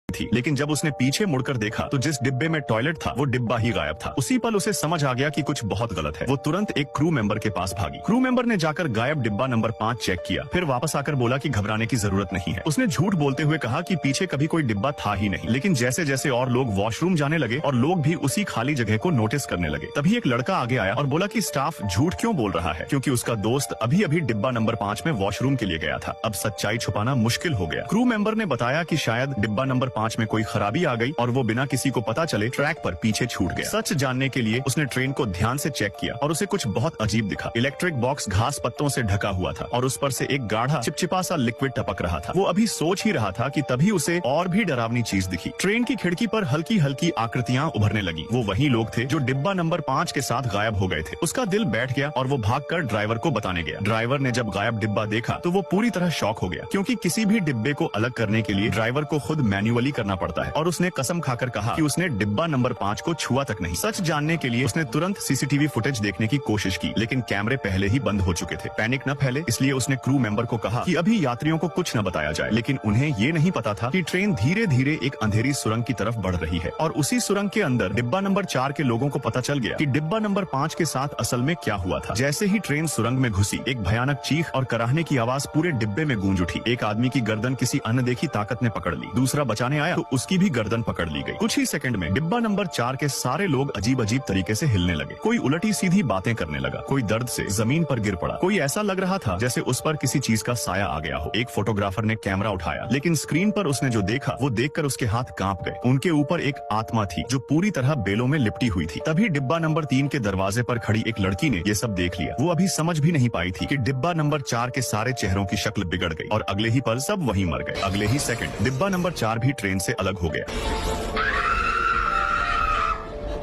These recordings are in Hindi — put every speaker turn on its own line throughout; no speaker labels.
थी, लेकिन जब उसने पीछे मुड़कर देखा तो जिस डिब्बे में टॉयलेट था वो डिब्बा ही गायब था। उसी पल उसे समझ आ गया कि कुछ बहुत गलत है। वो तुरंत एक क्रू मेंबर के पास भागी। क्रू मेंबर ने जाकर गायब डिब्बा नंबर 5 चेक किया, फिर वापस आकर बोला कि घबराने की जरूरत नहीं है। उसने झूठ बोलते हुए कहा कि पीछे कभी कोई डिब्बा था ही नहीं। लेकिन जैसे जैसे और लोग वॉशरूम जाने लगे और लोग भी उसी खाली जगह को नोटिस करने लगे, तभी एक लड़का आगे आया और बोला कि स्टाफ झूठ क्यों बोल रहा है, क्योंकि उसका दोस्त अभी अभी डिब्बा नंबर 5 में वॉशरूम के लिए गया था। अब सच्चाई छुपाना मुश्किल हो गया। क्रू मेंबर ने बताया कि शायद डिब्बा नंबर 5 में कोई खराबी आ गई और वो बिना किसी को पता चले ट्रैक पर पीछे छूट गया। सच जानने के लिए उसने ट्रेन को ध्यान से चेक किया और उसे कुछ बहुत अजीब दिखा। इलेक्ट्रिक बॉक्स घास पत्तों से ढका हुआ था और उस पर से एक गाढ़ा चिपचिपा सा लिक्विड टपक रहा था। वो अभी सोच ही रहा था कि तभी उसे और भी डरावनी चीज दिखी। ट्रेन की खिड़की पर हल्की हल्की आकृतियां उभरने लगी। वो वही लोग थे जो डिब्बा नंबर 5 के साथ गायब हो गए थे। उसका दिल बैठ गया और वो भागकर ड्राइवर को बताने गया। ड्राइवर ने जब गायब डिब्बा देखा तो वो पूरी तरह शॉक हो गया, क्योंकि किसी भी डिब्बे को अलग करने के लिए ड्राइवर को खुद मैन्युअली करना पड़ता है। और उसने कसम खाकर कहा कि उसने डिब्बा नंबर 5 को छुआ तक नहीं। सच जानने के लिए उसने तुरंत सीसीटीवी फुटेज देखने की कोशिश की, लेकिन कैमरे पहले ही बंद हो चुके थे। पैनिक न फैले इसलिए उसने क्रू मेंबर को कहा कि अभी यात्रियों को कुछ न बताया जाए, लेकिन उन्हें ये नहीं पता था कि ट्रेन धीरे धीरे एक अंधेरी सुरंग की तरफ बढ़ रही है और उसी सुरंग के अंदर डिब्बा नंबर 4 के लोगों को पता चल गया कि डिब्बा नंबर 5 के साथ असल में क्या हुआ था। जैसे ही ट्रेन सुरंग में घुसी, एक भयानक चीख और कराहने की आवाज पूरे डिब्बे में गूंज उठी। एक आदमी की गर्दन किसी अनदेखी ताकत ने पकड़ ली। दूसरा बचाने आया तो उसकी भी गर्दन पकड़ ली गई। कुछ ही सेकंड में डिब्बा नंबर 4 के सारे लोग अजीब अजीब तरीके से हिलने लगे। कोई उलटी सीधी बातें करने लगा, कोई दर्द से जमीन पर गिर पड़ा, कोई ऐसा लग रहा था जैसे उस पर किसी चीज का साया आ गया हो। एक फोटोग्राफर ने कैमरा उठाया, लेकिन स्क्रीन पर उसने जो देखा वो देखकर उसके हाथ कांप गए। उनके ऊपर एक आत्मा थी जो पूरी तरह बेलों में लिपटी हुई थी। तभी डिब्बा नंबर 3 के दरवाजे पर खड़ी एक लड़की ने ये सब देख लिया। वो अभी समझ भी नहीं पाई थी कि डिब्बा नंबर 4 के सारे चेहरों की शक्ल बिगड़ गई और अगले ही पल सब वहीं मर गए। अगले ही सेकंड डिब्बा नंबर 4 भी ट्रेन से अलग हो गया।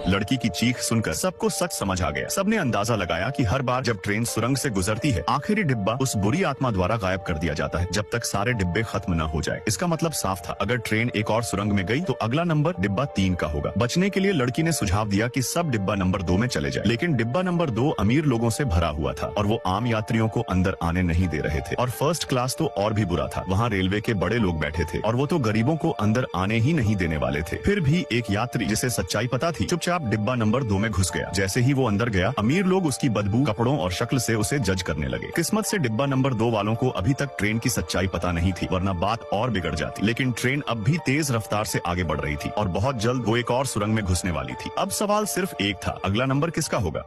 लड़की की चीख सुनकर सबको सच समझ आ गया। सबने अंदाजा लगाया कि हर बार जब ट्रेन सुरंग से गुजरती है, आखिरी डिब्बा उस बुरी आत्मा द्वारा गायब कर दिया जाता है जब तक सारे डिब्बे खत्म न हो जाए। इसका मतलब साफ था, अगर ट्रेन एक और सुरंग में गई तो अगला नंबर डिब्बा 3 का होगा। बचने के लिए लड़की ने सुझाव दिया कि सब डिब्बा नंबर 2 में चले जाए, लेकिन डिब्बा नंबर 2 अमीर लोगों से भरा हुआ था और वो आम यात्रियों को अंदर आने नहीं दे रहे थे। और फर्स्ट क्लास तो और भी बुरा था, वहाँ रेलवे के बड़े लोग बैठे थे और वो तो गरीबों को अंदर आने ही नहीं देने वाले थे। फिर भी एक यात्री जिसे सच्चाई पता थी चुपचाप डिब्बा नंबर 2 में घुस गया। जैसे ही वो अंदर गया, अमीर लोग उसकी बदबू, कपड़ों और शक्ल से उसे जज करने लगे। किस्मत से डिब्बा नंबर 2 वालों को अभी तक ट्रेन की सच्चाई पता नहीं थी, वरना बात और बिगड़ जाती। लेकिन ट्रेन अब भी तेज रफ्तार से आगे बढ़ रही थी और बहुत जल्द वो एक और सुरंग में घुसने वाली थी। अब सवाल सिर्फ एक था, अगला नंबर किसका होगा?